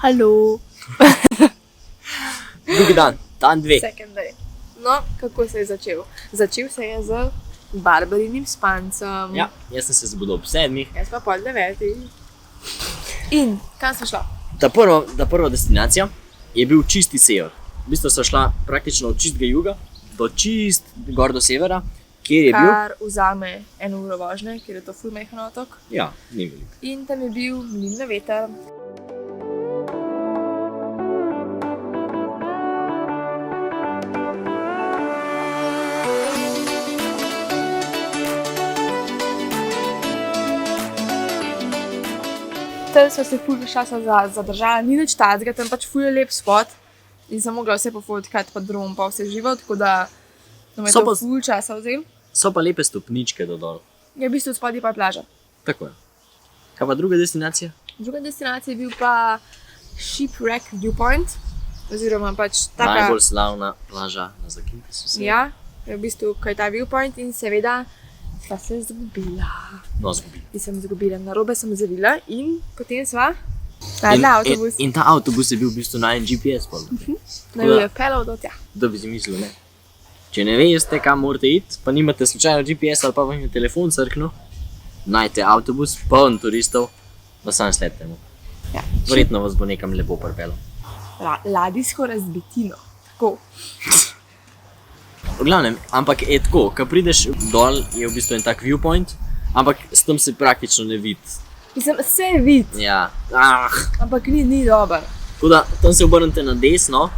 Halo. Drugi dan, dan 2. Second day. No, kako se je začel? Začel se je z Barbarinim spancem. Ja, jaz sem se zbudil ob 7. Jaz pa pol 9. In kam smo šla? Ta prva destinacija je bil čisti sever. V bistvu so šla praktično od čistega juga do čist gor do severa, kjer je bil... Kar vzame 1 uro vožnje, kjer je to ful majhen otok. Ja, ni veliko. In tam je bil mlin na veter. Tam smo se ful časa zadržali, ni nič tacga, tam pač ful je lep spot in sem mogla vse pofotkati, pa dron, pa vse živo, tako da nam je to ful časa vzel. So pa lepe stopničke do dol. Je v bistvu spodaj pa je plaža. Tako je. Kaj pa druga destinacija? Druga destinacija je bil pa Shipwreck Viewpoint, oziroma pač taka... Najbolj slavna plaža na Zakynthesu. Ja, je v bistvu kaj ta viewpoint in seveda sva se zgubila. No, zgubila. In sem zgubila, narobe sem zavila in potem sva najdla avtobus. In ta avtobus je bil v bistvu najen GPS pol. Da jo je pelal do tja. Da bi si mislil, ne. Če ne veste, kam morate iti, pa nimate slučajno GPS ali pa vam je telefon crknil, najte avtobus, poln turistov, da sam sledite mu. Ja. Verjetno vas bo nekam lepo pripelo. Ladijsko razbitino. Tako. V glavnem, ampak je tako, ko prideš dol, je v bistvu en tak viewpoint, ampak s tem se praktično ne vidi. Mislim, vse vid, Ja, ampak ni dober. Tako da, tam se obrnete na desno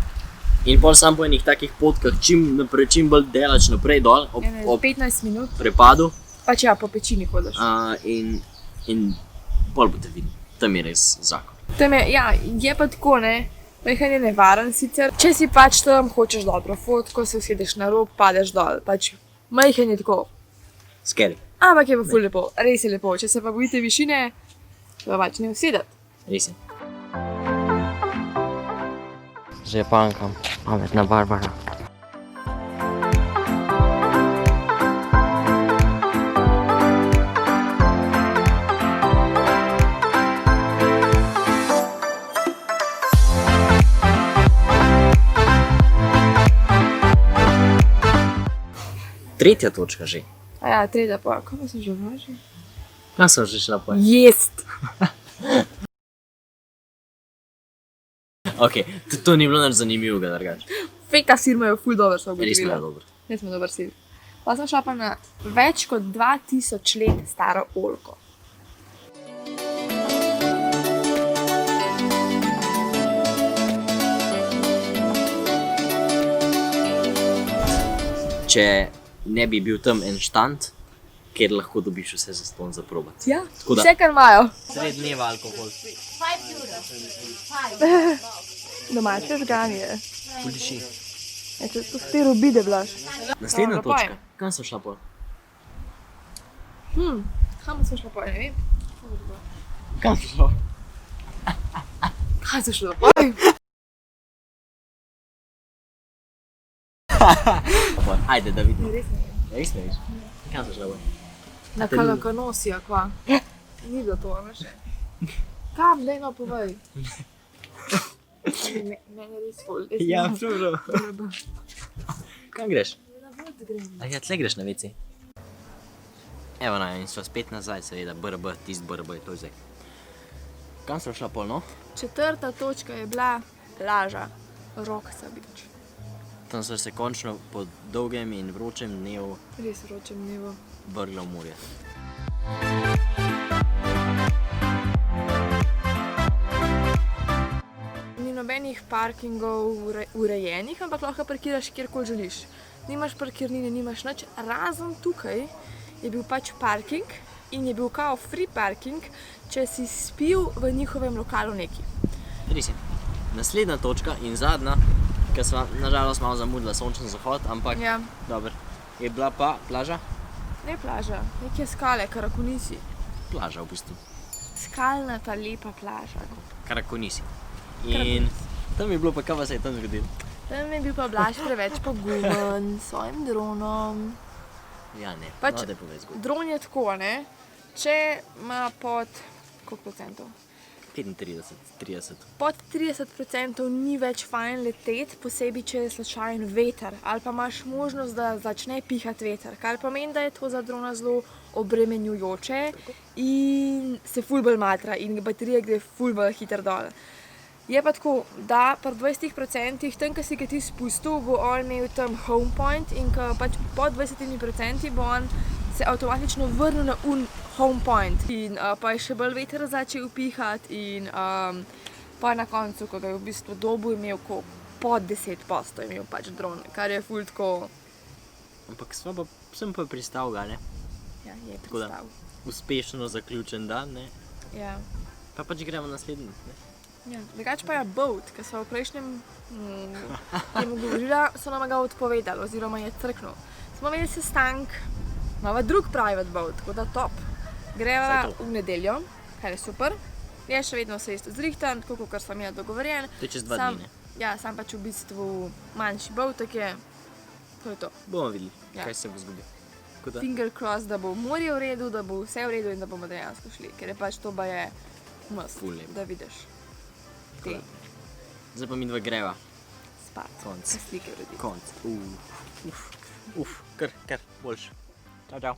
in pol sam po enih takih potkah čim bolj delač naprej dol, ob 15 minut, prepadu pač ja, po pečini hodiš. in pol boste videli, tam je res zakon. Tam je, ja, je pa tako, ne, majhen je nevaren sicer. Če si pač tam hočeš dobro fotko, se usedeš na rob, padeš dol, pač majhen je tako. Scary. Ampak je pa ful lepo, res je lepo. Če se pa bojite višine, pa pač ne usedeti. Res je. Z Japankom, pametna Barbara. Tretja točka že. A ja, tretja pa, kako sem že važil? Kam sem že šla pol? Jest! Ok, to ni bilo nič zanimivega drugače. Feka firma je ful dober, smo Res ugotovila. je dobro. Res smo dober sir. Pa sem šla pa na več kot 2000 let staro oljko. Če ne bi bil tam en štand, kjer lahko dobiš vse za ston za probati. Ja, Tako da- vse kar imajo. Sred dneva alkohol. Domače žganje. Puliši. Ja, če to te robide blaš. Naslednja Dobro, točka. Kam sem šla pol? Kam sem šla pa, ne vem. Kam sem šla? Kaj sem šla pa? Ajde, da vidim. Res ne vem. Res ne veš? Kam sem šla pol? Na Kalakanosija, kva? Ni bilo to, veš? Kam, daj no povej. Meni je res ful. prav. Kam greš? Na vod grem. A ja, tle greš na WC. Evo na, in sva spet nazaj, seveda, BRB, tist BRB je to zdaj. Kam sem šla pol, no? Četrta točka je bila plaža Rocksa Beach. Tam sem se končno po dolgem in vročem dnevu Res vročem dnevu. vrgla v morje. Ni nobenih parkingov urejenih, ampak lahko parkiraš kjerkoli želiš. Nimaš parkirnine, nimaš nič, razen tukaj je bil pač parking in je bil kao free parking, če si spil v njihovem lokalu neki. Res je. Naslednja točka in zadnja, ker sva nažalost malo zamudila sončen zahod, ampak Ja, dobro, je bila pa plaža? ne plaža, neke skale, Karakonisi. Plaža v bistvu. Skalnata lepa plaža. Karakonisi. In tam je bilo pa, kaj pa se je tam zgodilo? Tam je bil pa Blaž preveč pogumen s svojim dronom. Ja, ne, Pač- no, da povej zgodbo. Dron je tako, ne? Če ima pod, koliko procentov? 35, 30. Pod 30% ni več fajn leteti, posebej če je slučajen veter ali pa imaš možnost, da začne pihati veter, kar pomeni, da je to za drona zelo obremenjujoče in se ful bolj matra in baterija gre ful bolj hitro dol. Je pa tako, da pri 20%, tam, ko si ga ti spustil, bo on imel tam home point in ko pač po 20% bo on se avtomatično vrnil na home point. In pa je še bolj veter začel pihati in pa na koncu, ko ga je v bistvu dobil, imel pod 10% imel pač dron, kar je ful tako... Ampak sem pa pristal ga, ne? Ja, je Tako da, pristal. uspešno zaključen dan, ne? Ja. Pa pač gremo naslednji, ne? Ja. Drugače pa je boat, ki smo v prejšnjem temu govorila, so nam ga odpovedali oziroma je crknil. Smo imeli sestank, imamo drug private boat, tako da top. Greva Saj to. v nedeljo, kar je super. Je še vedno vse isto zrihtan, tako kot sem imela dogovorjen. To je čez 2 dni, ne? Ja, sam pač v bistvu manjši boat, tako je. To je to. Bomo videli, Ja. kaj se bo zgodilo. Tako da, Finger cross, da bo morje v redu, da bo vse v redu in da bomo dejansko šli, ker je pač to baje must, Ful lepo. da vidiš te zdaj pa mi dva greva. spat, Konc. slike urediti. Konc. Kar boljše. Čau, čau.